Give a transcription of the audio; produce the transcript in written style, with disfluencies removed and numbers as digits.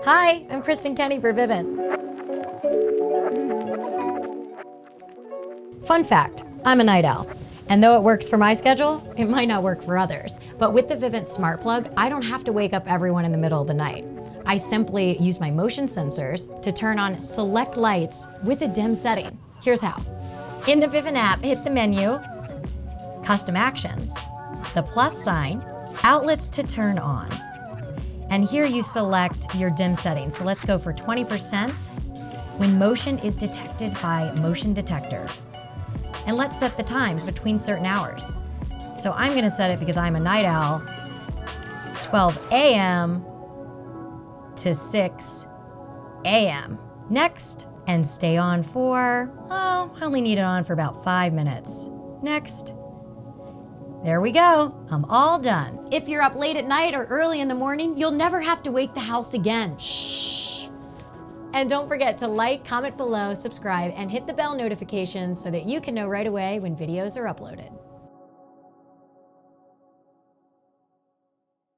Hi, I'm Kristen Kenny for Vivint. Fun fact, I'm a night owl. And though it works for my schedule, it might not work for others. But with the Vivint Smart Plug, I don't have to wake up everyone in the middle of the night. I simply use my motion sensors to turn on select lights with a dim setting. Here's how. In the Vivint app, hit the menu, Custom Actions, the plus sign, Outlets to turn on. And here you select your dim setting. So let's go for 20% when motion is detected by motion detector. And let's set the times between certain hours. So I'm gonna set it, because I'm a night owl, 12 a.m. to 6 a.m. Next, and stay on for, I only need it on for about 5 minutes. Next. There we go, I'm all done. If you're up late at night or early in the morning, you'll never have to wake the house again. Shh. And don't forget to like, comment below, subscribe, and hit the bell notifications so that you can know right away when videos are uploaded.